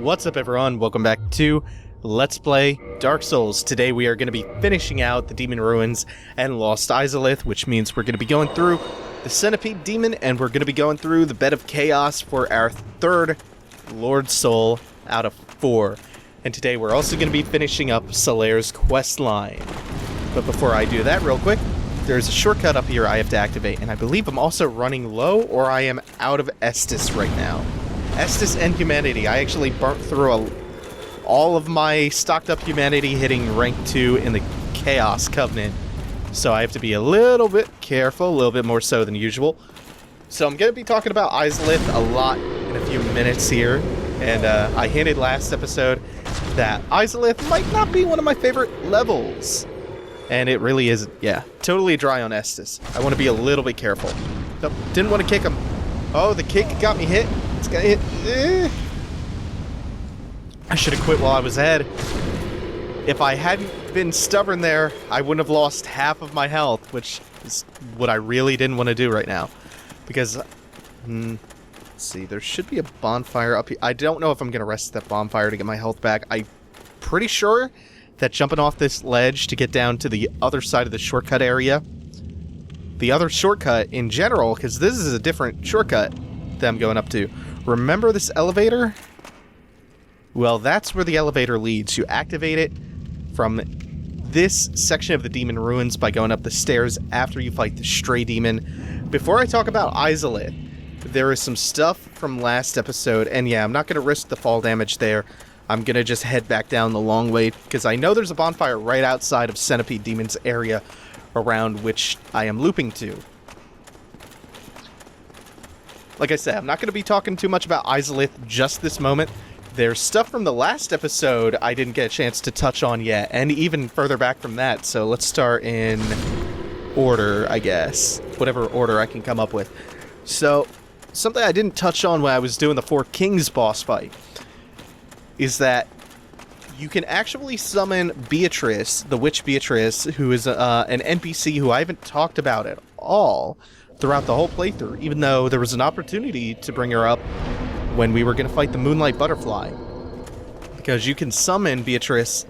What's up everyone, welcome back to Let's Play Dark Souls. Today we are going to be finishing out the Demon Ruins and Lost Izalith, which means we're going to be going through the Centipede Demon and we're going to be going through the Bed of Chaos for our third Lord Soul out of 4. And today we're also going to be finishing up Solaire's quest line. But before I do that real quick, there's a shortcut up here I have to activate, and I believe I'm also running low or I am out of Estus right now. Estus and Humanity. I actually burnt through all of my stocked up Humanity hitting rank 2 in the Chaos Covenant. So I have to be a little bit careful, a little bit more so than usual. So I'm going to be talking about Izalith a lot in a few minutes here. And I hinted last episode that Izalith might not be one of my favorite levels. And it really isn't. Yeah, totally dry on Estus. I want to be a little bit careful. Nope, didn't want to kick him. Oh, the kick got me hit. It's got hit. I should have quit while I was ahead. If I hadn't been stubborn there, I wouldn't have lost half of my health, which is what I really didn't want to do right now. Because, let's see, there should be a bonfire up here. I don't know if I'm going to rest that bonfire to get my health back. I'm pretty sure that jumping off this ledge to get down to the other side of the shortcut area, the other shortcut in general, because this is a different shortcut that I'm going up to. Remember this elevator? Well, that's where the elevator leads. You activate it from this section of the Demon Ruins by going up the stairs after you fight the Stray Demon. Before I talk about Izalith, there is some stuff from last episode, and yeah, I'm not going to risk the fall damage there. I'm going to just head back down the long way, because I know there's a bonfire right outside of Centipede Demon's area around which I am looping to. Like I said, I'm not going to be talking too much about Izalith just this moment. There's stuff from the last episode I didn't get a chance to touch on yet, and even further back from that, so let's start in order, I guess. Whatever order I can come up with. So, something I didn't touch on when I was doing the Four Kings boss fight is that you can actually summon Beatrice, the witch Beatrice, who is an NPC who I haven't talked about at all throughout the whole playthrough, even though there was an opportunity to bring her up when we were going to fight the Moonlight Butterfly. Because you can summon Beatrice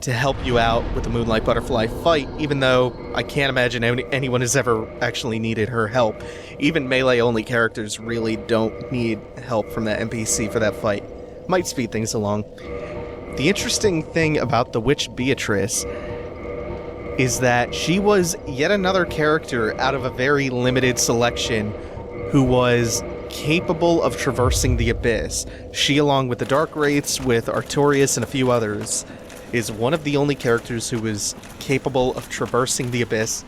to help you out with the Moonlight Butterfly fight, even though I can't imagine anyone has ever actually needed her help. Even melee-only characters really don't need help from that NPC for that fight. Might speed things along. The interesting thing about the witch Beatrice is that she was yet another character out of a very limited selection who was capable of traversing the abyss. She, along with the Dark Wraiths, with Artorias and a few others, is one of the only characters who is capable of traversing the abyss,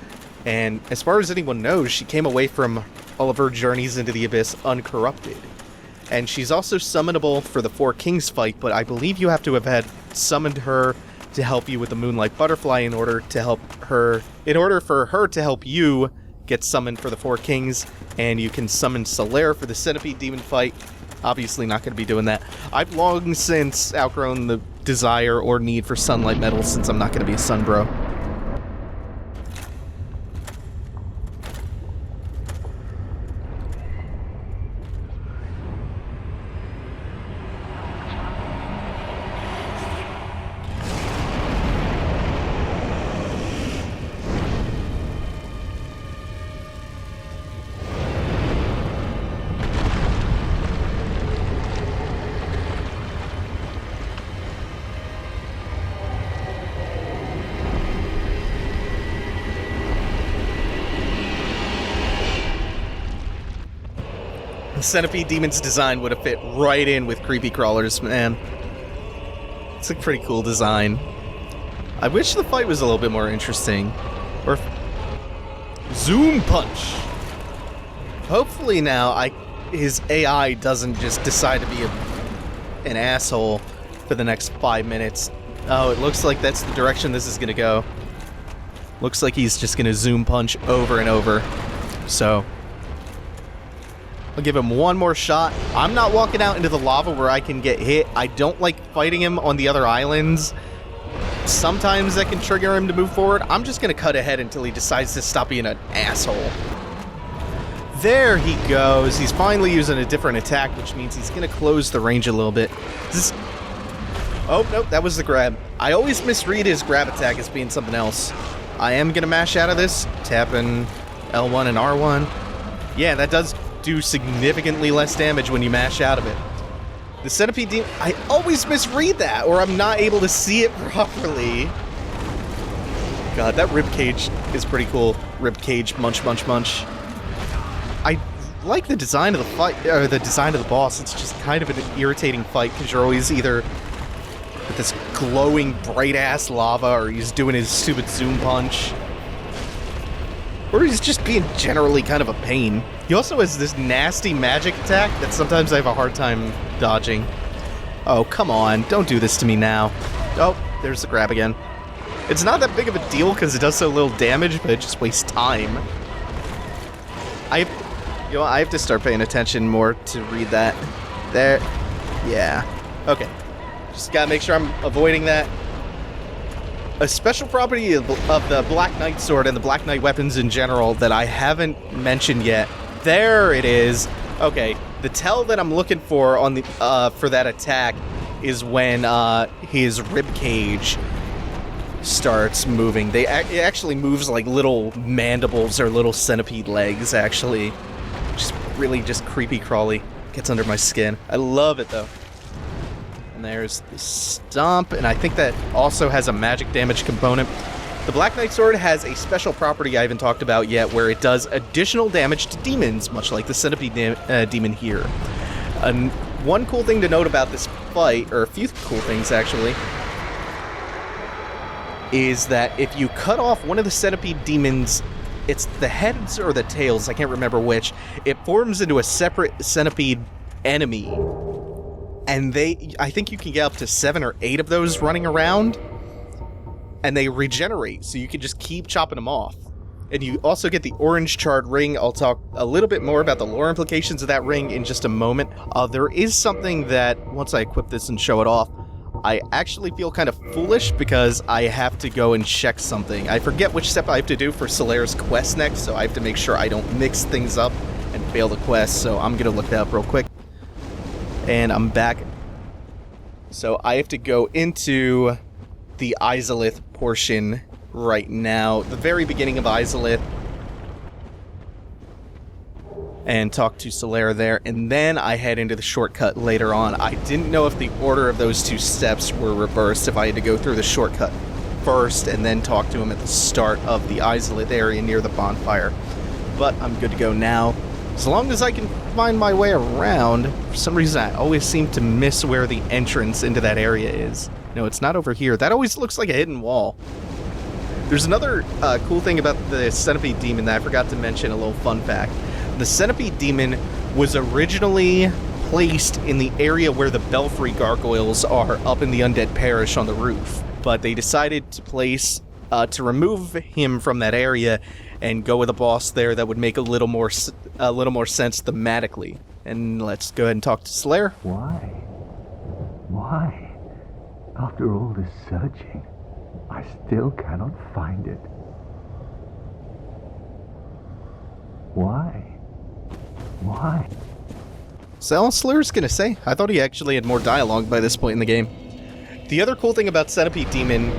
and as far as anyone knows, she came away from all of her journeys into the abyss uncorrupted. And she's also summonable for the Four Kings fight, but I believe you have to have had summoned her to help you with the Moonlight Butterfly in order for her to help you get summoned for the Four Kings, and you can summon Solaire for the Centipede Demon fight. Obviously not going to be doing that. I've long since outgrown the desire or need for sunlight metal since I'm not going to be a sun bro. The Centipede Demon's design would have fit right in with creepy crawlers, man. It's a pretty cool design. I wish the fight was a little bit more interesting. Or Zoom Punch! Hopefully now his AI doesn't just decide to be an asshole for the next 5 minutes. Oh, it looks like that's the direction this is gonna go. Looks like he's just gonna Zoom Punch over and over. So I'll give him one more shot. I'm not walking out into the lava where I can get hit. I don't like fighting him on the other islands. Sometimes that can trigger him to move forward. I'm just going to cut ahead until he decides to stop being an asshole. There he goes. He's finally using a different attack, which means he's going to close the range a little bit. Oh, nope, that was the grab. I always misread his grab attack as being something else. I am going to mash out of this, tapping L1 and R1. Yeah, that does do significantly less damage when you mash out of it. The Centipede Demon, I always misread that, or I'm not able to see it properly. God, that ribcage is pretty cool. Ribcage, munch, munch, munch. I like the design of the fight, or the design of the boss. It's just kind of an irritating fight, because you're always either with this glowing, bright-ass lava, or he's doing his stupid zoom punch. Or he's just being generally kind of a pain. He also has this nasty magic attack that sometimes I have a hard time dodging. Oh, come on. Don't do this to me now. Oh, there's the grab again. It's not that big of a deal because it does so little damage, but it just wastes time. I have to start paying attention more to read that. There. Yeah. Okay. Just gotta make sure I'm avoiding that. A special property of the Black Knight sword and the Black Knight weapons in general that I haven't mentioned yet. There it is. Okay, the tell that I'm looking for on the for that attack is when his ribcage starts moving. It actually moves like little mandibles or little centipede legs, actually. Just really just creepy crawly. Gets under my skin. I love it though. And there's the stomp, and I think that also has a magic damage component. The Black Knight Sword has a special property I haven't talked about yet, where it does additional damage to demons, much like the Centipede Demon here. One cool thing to note about this fight, or a few cool things actually, is that if you cut off one of the Centipede Demons, it's the heads or the tails, I can't remember which, it forms into a separate Centipede enemy. And I think you can get up to 7 or 8 of those running around, and they regenerate, so you can just keep chopping them off. And you also get the orange charred ring. I'll talk a little bit more about the lore implications of that ring in just a moment. There is something that, once I equip this and show it off, I actually feel kind of foolish because I have to go and check something. I forget which step I have to do for Solaire's quest next, so I have to make sure I don't mix things up and fail the quest, so I'm going to look that up real quick. And I'm back. So I have to go into the Izalith portion right now, the very beginning of Izalith, and talk to Solaire there, and then I head into the shortcut later on. I didn't know if the order of those two steps were reversed, if I had to go through the shortcut first and then talk to him at the start of the Izalith area near the bonfire. But I'm good to go now. As long as I can find my way around. For some reason, I always seem to miss where the entrance into that area is. No, it's not over here. That always looks like a hidden wall. There's another cool thing about the Centipede Demon that I forgot to mention, a little fun fact. The Centipede Demon was originally placed in the area where the Belfry gargoyles are up in the Undead Parish on the roof. But they decided to remove him from that area and go with a boss there that would make a little more sense thematically. And let's go ahead and talk to Solaire. Why? Why? After all this searching, I still cannot find it. Why? Why? So all Solaire's gonna say. I thought he actually had more dialogue by this point in the game. The other cool thing about Centipede Demon,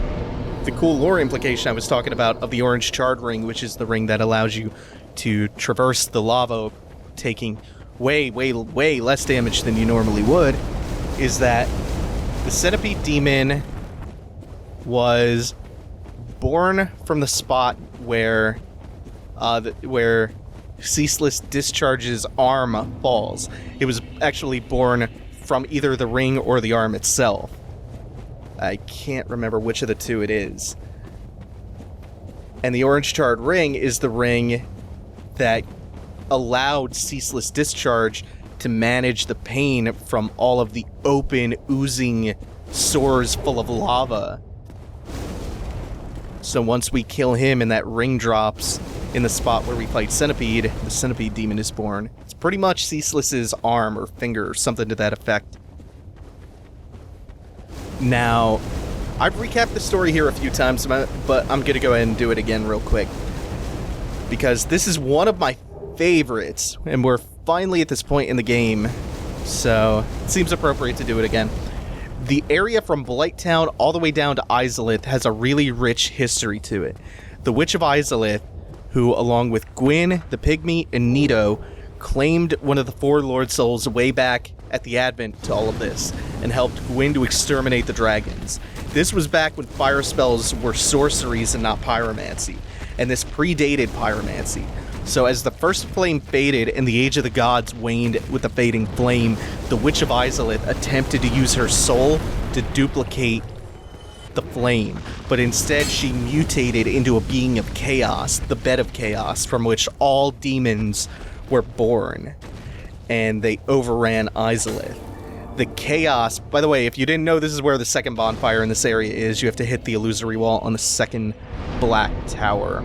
the cool lore implication I was talking about of the orange charred ring, which is the ring that allows you to traverse the lava, taking way less damage than you normally would, is that the Centipede Demon was born from the spot where Ceaseless Discharge's arm falls. It was actually born from either the ring or the arm itself. I can't remember which of the two it is. And the orange charred ring is the ring that allowed Ceaseless Discharge to manage the pain from all of the open, oozing sores full of lava. So once we kill him and that ring drops in the spot where we fight Centipede, the Centipede Demon is born. It's pretty much Ceaseless's arm or finger or something to that effect. Now, I've recapped the story here a few times, but I'm going to go ahead and do it again real quick. Because this is one of my favorites, and we're finally at this point in the game, so it seems appropriate to do it again. The area from Blighttown all the way down to Izalith has a really rich history to it. The Witch of Izalith, who, along with Gwyn, the Pygmy, and Nito, claimed one of the 4 Lord Souls way back at the advent to all of this, and helped Gwyn to exterminate the dragons. This was back when fire spells were sorceries and not pyromancy, and this predated pyromancy. So as the first flame faded and the age of the gods waned with the fading flame, the Witch of Izalith attempted to use her soul to duplicate the flame, but instead she mutated into a being of chaos, the bed of chaos, from which all demons were born, and they overran Izalith. The chaos, by the way, if you didn't know, this is where the second bonfire in this area is. You have to hit the illusory wall on the second black tower.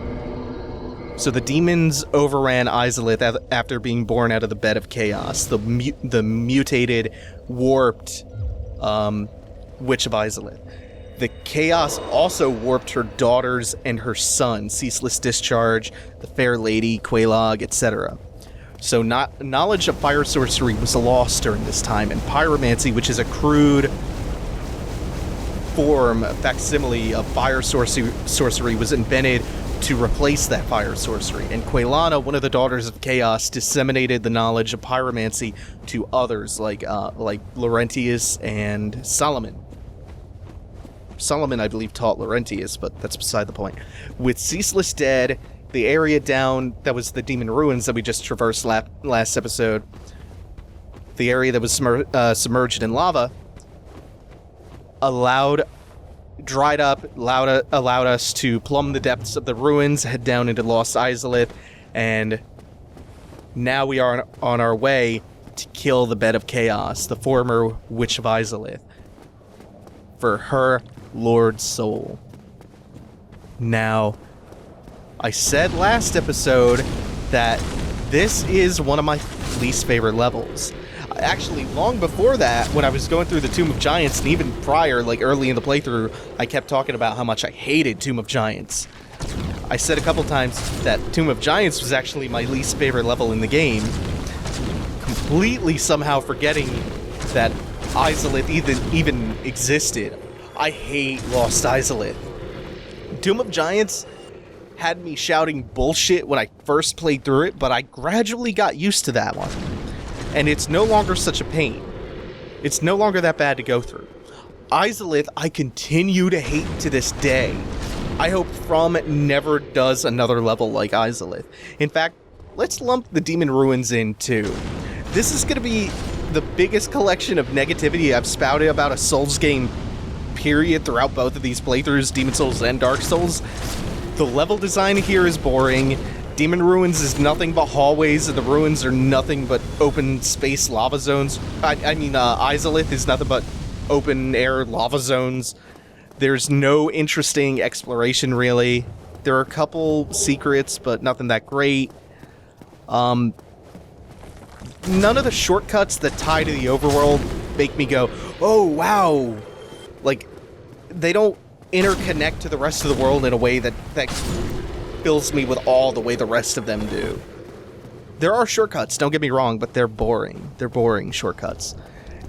So the demons overran Izalith after being born out of the bed of chaos. The mutated, warped Witch of Izalith. The chaos also warped her daughters and her son, Ceaseless Discharge, the Fair Lady, Quelaag, etc. So knowledge of fire sorcery was lost during this time, and pyromancy, which is a crude form, facsimile of fire sorcery, was invented to replace that fire sorcery. And Quelana, one of the daughters of Chaos, disseminated the knowledge of pyromancy to others, like Laurentius and Solomon. Solomon, I believe, taught Laurentius, but that's beside the point. With Ceaseless dead, the area down that was the demon ruins that we just traversed last episode, the area that was submerged in lava, allowed us to plumb the depths of the ruins, head down into Lost Izalith, and now we are on our way to kill the Bed of Chaos, the former Witch of Izalith, for her Lord Soul. Now, I said last episode that this is one of my least favorite levels. Actually, long before that, when I was going through the Tomb of Giants, and even prior, like early in the playthrough, I kept talking about how much I hated Tomb of Giants. I said a couple times that Tomb of Giants was actually my least favorite level in the game, completely somehow forgetting that Izalith even existed. I hate Lost Izalith. Tomb of Giants had me shouting bullshit when I first played through it, but I gradually got used to that one. And it's no longer such a pain. It's no longer that bad to go through. Izalith, I continue to hate to this day. I hope From never does another level like Izalith. In fact, let's lump the Demon Ruins in too. This is going to be the biggest collection of negativity I've spouted about a Souls game, period, throughout both of these playthroughs, Demon Souls and Dark Souls. The level design here is boring. Demon Ruins is nothing but hallways, and the ruins are nothing but open space lava zones. Izalith is nothing but open air lava zones. There's no interesting exploration, really. There are a couple secrets, but nothing that great. None of the shortcuts that tie to the overworld make me go, oh, wow. Like, they don't interconnect to the rest of the world in a way that fills me with awe the way the rest of them do. There are shortcuts, don't get me wrong, but they're boring. They're boring shortcuts.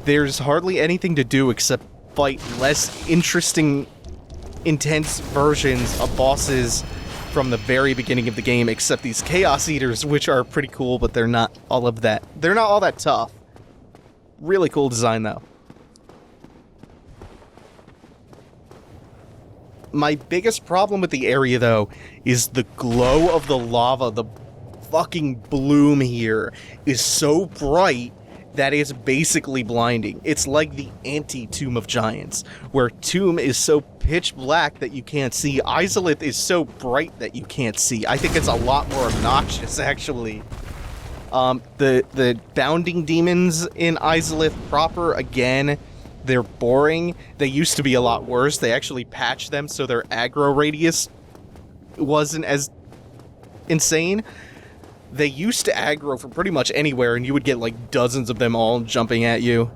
There's hardly anything to do except fight less interesting, intense versions of bosses from the very beginning of the game, except these Chaos Eaters, which are pretty cool, but they're not all that tough. Really cool design, though. My biggest problem with the area, though, is the glow of the lava. The fucking bloom here is so bright that it's basically blinding. It's like the anti-Tomb of Giants, where Tomb is so pitch black that you can't see. Izalith is so bright that you can't see. I think it's a lot more obnoxious, actually. The bounding demons in Izalith proper, again, they're boring. They used to be a lot worse. They actually patched them so their aggro radius wasn't as insane. They used to aggro from pretty much anywhere, and you would get like dozens of them all jumping at you.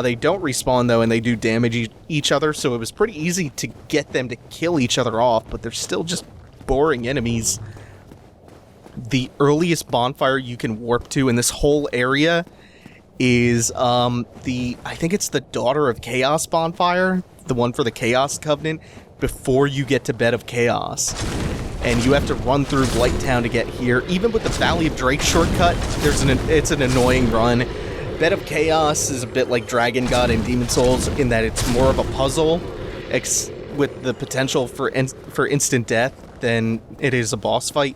They don't respawn, though, and they do damage each other, so it was pretty easy to get them to kill each other off, but they're still just boring enemies. the earliest bonfire you can warp to in this whole area is I think it's the Daughter of Chaos bonfire, the one for the Chaos Covenant, before you get to Bed of Chaos. And you have to run through Blighttown to get here. Even with the Valley of Drake shortcut, it's an annoying run. Bed of Chaos is a bit like Dragon God and Demon Souls in that it's more of a puzzle with the potential for instant death than it is a boss fight.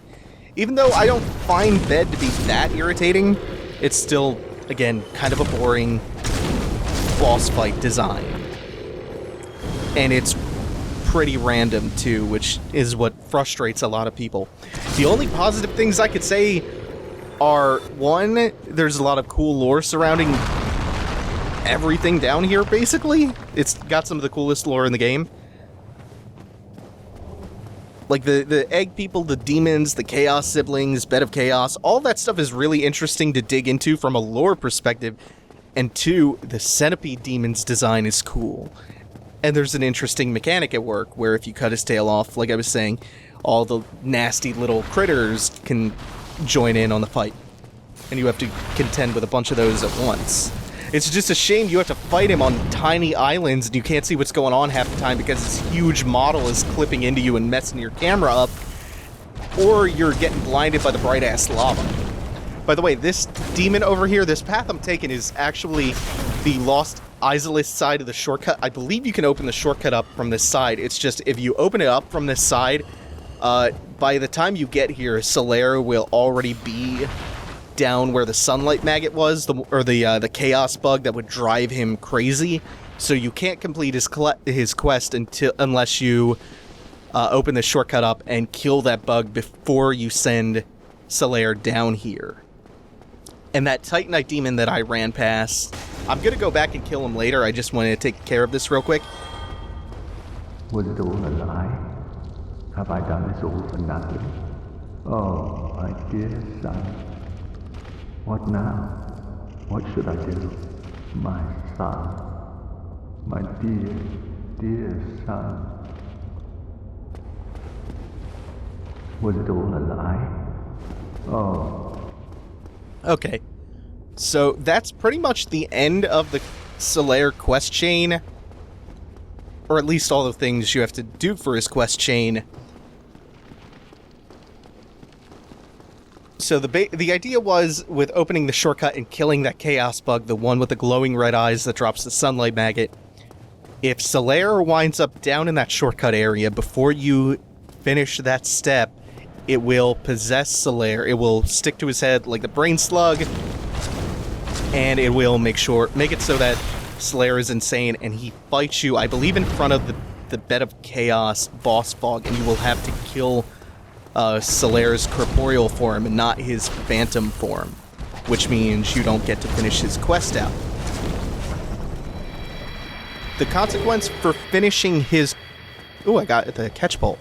Even though I don't find Bed to be that irritating, it's still, again, kind of a boring boss fight design. And it's pretty random too, which is what frustrates a lot of people. The only positive things I could say are, one, there's a lot of cool lore surrounding everything down here, basically. It's got some of the coolest lore in the game. Like the egg people, the demons, the chaos siblings, Bed of Chaos, all that stuff is really interesting to dig into from a lore perspective. And two, the Centipede Demon's design is cool. And there's an interesting mechanic at work where if you cut his tail off, like I was saying, all the nasty little critters can join in on the fight. And you have to contend with a bunch of those at once. It's just a shame you have to fight him on tiny islands and you can't see what's going on half the time because this huge model is clipping into you and messing your camera up. Or you're getting blinded by the bright-ass lava. By the way, this demon over here, this path I'm taking is actually the lost Izalith side of the shortcut. I believe you can open the shortcut up from this side. It's just if you open it up from this side, by the time you get here, Solaire will already be down where the sunlight maggot was, the chaos bug that would drive him crazy. So you can't complete his quest unless you open the shortcut up and kill that bug before you send Solaire down here. And that Titanite demon that I ran past, I'm gonna go back and kill him later. I just wanted to take care of this real quick. Was it all a lie? Have I done this all for nothing? Oh, my dear son. What now? What should I do? My son. My dear, dear son. Was it all a lie? Oh. Okay. So that's pretty much the end of the Solaire quest chain. Or at least all the things you have to do for his quest chain. So the idea was, with opening the shortcut and killing that chaos bug, the one with the glowing red eyes that drops the sunlight maggot, if Solaire winds up down in that shortcut area before you finish that step, it will possess Solaire. It will stick to his head like the brain slug, and it will make it so that Solaire is insane and he fights you, I believe, in front of the Bed of Chaos boss fog, and you will have to kill Solaire's corporeal form and not his phantom form, which means you don't get to finish his quest out. The consequence for finishing his... Ooh, I got the catch pole.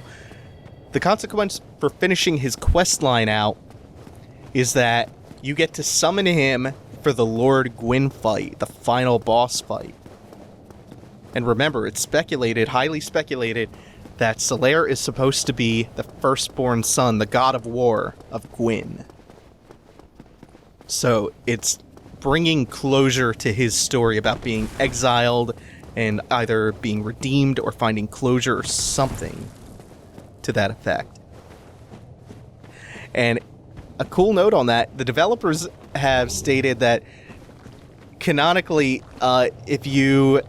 The consequence for finishing his quest line out is that you get to summon him for the Lord Gwyn fight, the final boss fight. And remember, it's speculated, highly speculated, that Solaire is supposed to be the firstborn son, the god of war, of Gwyn. So it's bringing closure to his story about being exiled and either being redeemed or finding closure or something to that effect. And a cool note on that, the developers have stated that canonically, if you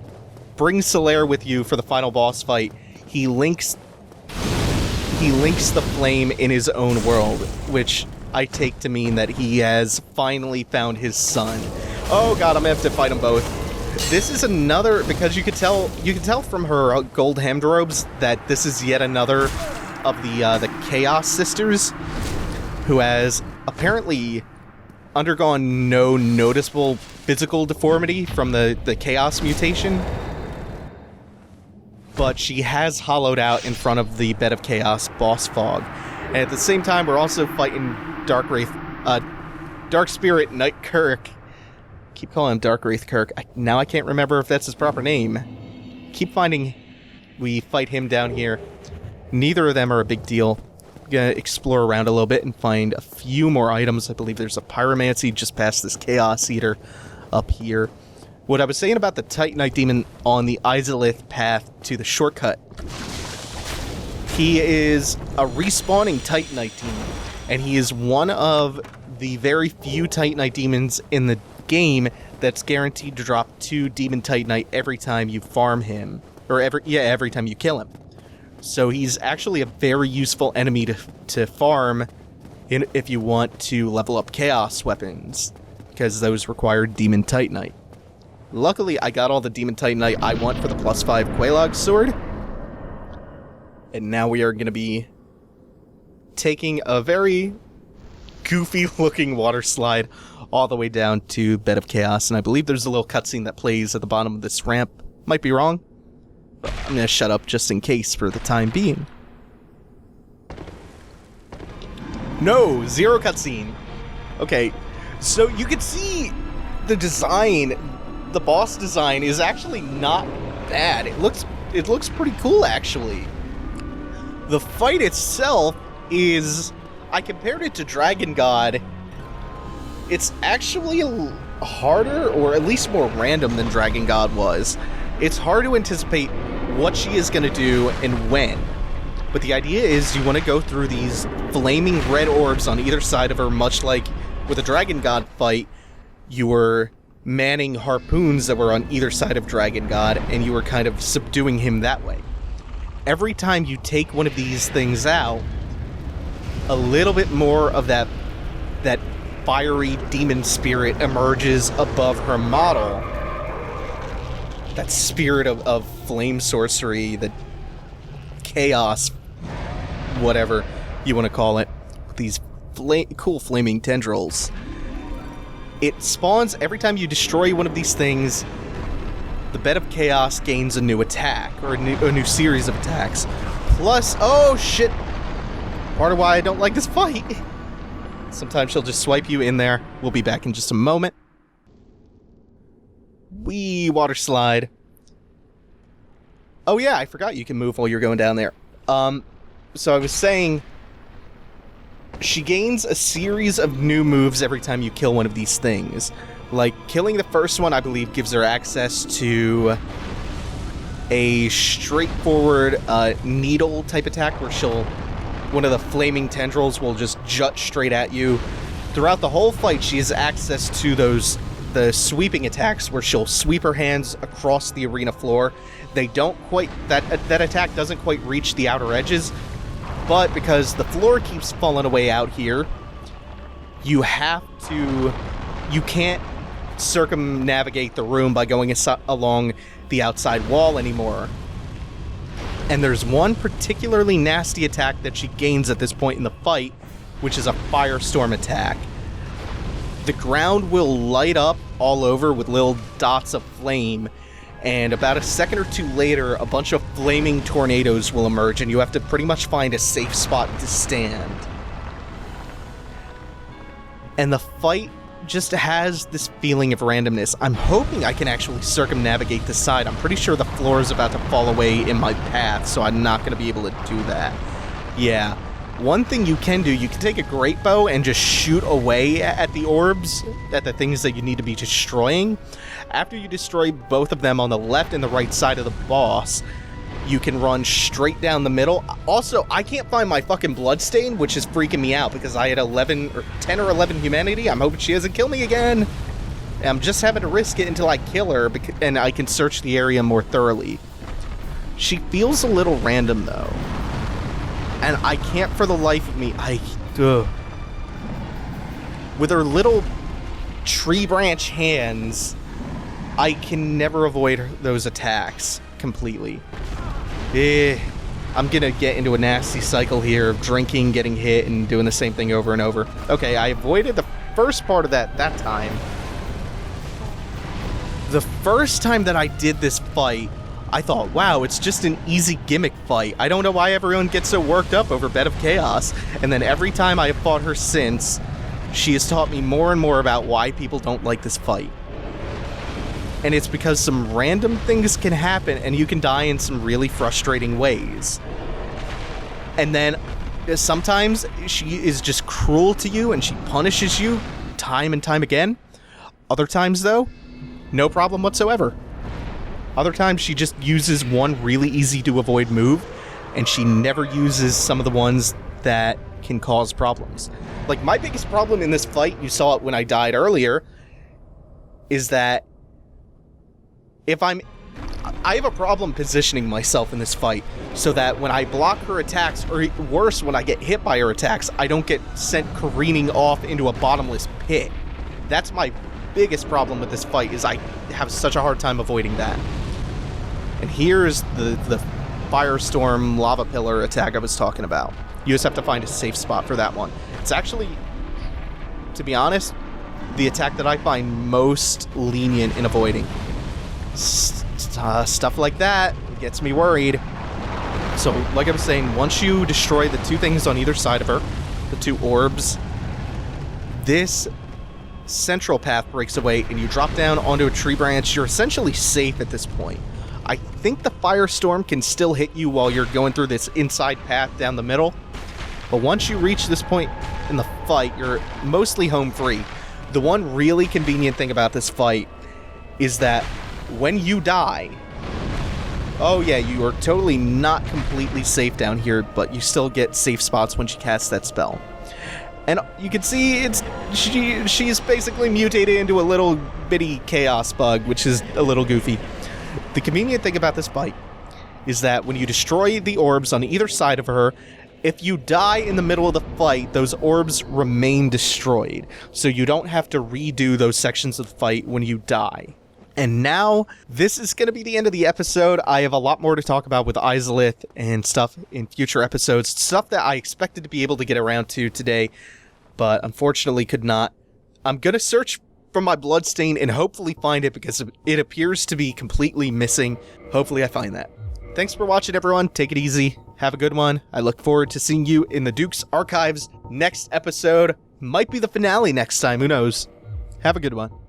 bring Solaire with you for the final boss fight, he links the flame in his own world, which I take to mean that he has finally found his son. Oh god, I'm gonna have to fight them both. This is another, because you can tell from her gold hemmed robes that this is yet another of the Chaos Sisters, who has apparently undergone no noticeable physical deformity from the Chaos mutation, but she has hollowed out in front of the Bed of Chaos boss fog. And at the same time, we're also fighting Dark Spirit Knight Kirk. Keep calling him Dark Wraith Kirk. Now I can't remember if that's his proper name. Keep finding we fight him down here. Neither of them are a big deal. gonna explore around a little bit and find a few more items. I believe there's a pyromancy just past this Chaos Eater up here. What I was saying about the Titanite Demon on the Izalith path to the shortcut, he is a respawning Titanite Demon, and he is one of the very few Titanite Demons in the game that's guaranteed to drop 2 Demon Titanite every time you farm him, or every time you kill him. So he's actually a very useful enemy to farm if you want to level up Chaos weapons, because those require Demon Titanite. Luckily, I got all the Demon Titanite I want for the +5 Quelaag sword, and now we are going to be taking a very goofy-looking water slide all the way down to Bed of Chaos, and I believe there's a little cutscene that plays at the bottom of this ramp. Might be wrong. I'm gonna shut up just in case for the time being. No, 0 cutscene. Okay, so you can see the design, the boss design is actually not bad. It looks pretty cool, actually. The fight itself is, I compared it to Dragon God. It's actually harder, or at least more random than Dragon God was. It's hard to anticipate what she is going to do and when. But the idea is you want to go through these flaming red orbs on either side of her, much like with a Dragon God fight, you were manning harpoons that were on either side of Dragon God, and you were kind of subduing him that way. Every time you take one of these things out, a little bit more of that fiery demon spirit emerges above her model. That spirit of flame sorcery, the chaos, whatever you want to call it, these cool flaming tendrils. It spawns every time you destroy one of these things. The Bed of Chaos gains a new attack, or a new series of attacks. Plus, oh shit, part of why I don't like this fight. Sometimes she'll just swipe you in there. We'll be back in just a moment. Wee water slide. Oh yeah, I forgot you can move while you're going down there. So I was saying, she gains a series of new moves every time you kill one of these things. Like, killing the first one, I believe, gives her access to a straightforward needle type attack where one of the flaming tendrils will just jut straight at you. Throughout the whole fight, she has access to the sweeping attacks where she'll sweep her hands across the arena floor. They don't quite, that attack doesn't quite reach the outer edges, but because the floor keeps falling away out here, you can't circumnavigate the room by going along the outside wall anymore. And there's one particularly nasty attack that she gains at this point in the fight, which is a firestorm attack. The ground will light up all over with little dots of flame, and about a second or two later, a bunch of flaming tornadoes will emerge, and you have to pretty much find a safe spot to stand. And the fight just has this feeling of randomness. I'm hoping I can actually circumnavigate the side. I'm pretty sure the floor is about to fall away in my path, so I'm not going to be able to do that. Yeah. One thing you can do, you can take a great bow and just shoot away at the orbs, at the things that you need to be destroying. After you destroy both of them on the left and the right side of the boss, you can run straight down the middle. Also, I can't find my fucking bloodstain, which is freaking me out because I had 10 or 11 humanity. I'm hoping she doesn't kill me again. I'm just having to risk it until I kill her, and I can search the area more thoroughly. She feels a little random, though. And I can't for the life of me, with her little tree branch hands, I can never avoid those attacks completely. I'm gonna get into a nasty cycle here of drinking, getting hit, and doing the same thing over and over. Okay, I avoided the first part of that time. The first time that I did this fight, I thought, wow, it's just an easy gimmick fight. I don't know why everyone gets so worked up over Bed of Chaos. And then every time I have fought her since, she has taught me more and more about why people don't like this fight. And it's because some random things can happen and you can die in some really frustrating ways. And then Sometimes she is just cruel to you and she punishes you time and time again. Other times, though, no problem whatsoever. Other times, she just uses one really easy to avoid move, and she never uses some of the ones that can cause problems. Like, my biggest problem in this fight, you saw it when I died earlier, is that I have a problem positioning myself in this fight so that when I block her attacks, or worse, when I get hit by her attacks, I don't get sent careening off into a bottomless pit. That's my biggest problem with this fight, is I have such a hard time avoiding that. And here's the Firestorm Lava Pillar attack I was talking about. You just have to find a safe spot for that one. It's actually, to be honest, the attack that I find most lenient in avoiding. Stuff like that gets me worried. So, like I was saying, once you destroy the two things on either side of her, the two orbs, this central path breaks away and you drop down onto a tree branch. You're essentially safe at this point. I think the Firestorm can still hit you while you're going through this inside path down the middle, but once you reach this point in the fight, you're mostly home free. The one really convenient thing about this fight is that when you die, oh yeah, you are totally not completely safe down here, but you still get safe spots once you cast that spell. And you can see she's basically mutated into a little bitty chaos bug, which is a little goofy. The convenient thing about this fight is that when you destroy the orbs on either side of her, if you die in the middle of the fight, those orbs remain destroyed. So you don't have to redo those sections of the fight when you die. And now, this is going to be the end of the episode. I have a lot more to talk about with Izalith and stuff in future episodes. Stuff that I expected to be able to get around to today, but unfortunately could not. I'm going to search for my bloodstain and hopefully find it, because it appears to be completely missing. Hopefully I find that. Thanks for watching, everyone. Take it easy. Have a good one. I look forward to seeing you in the Duke's Archives next episode. Might be the finale next time. Who knows? Have a good one.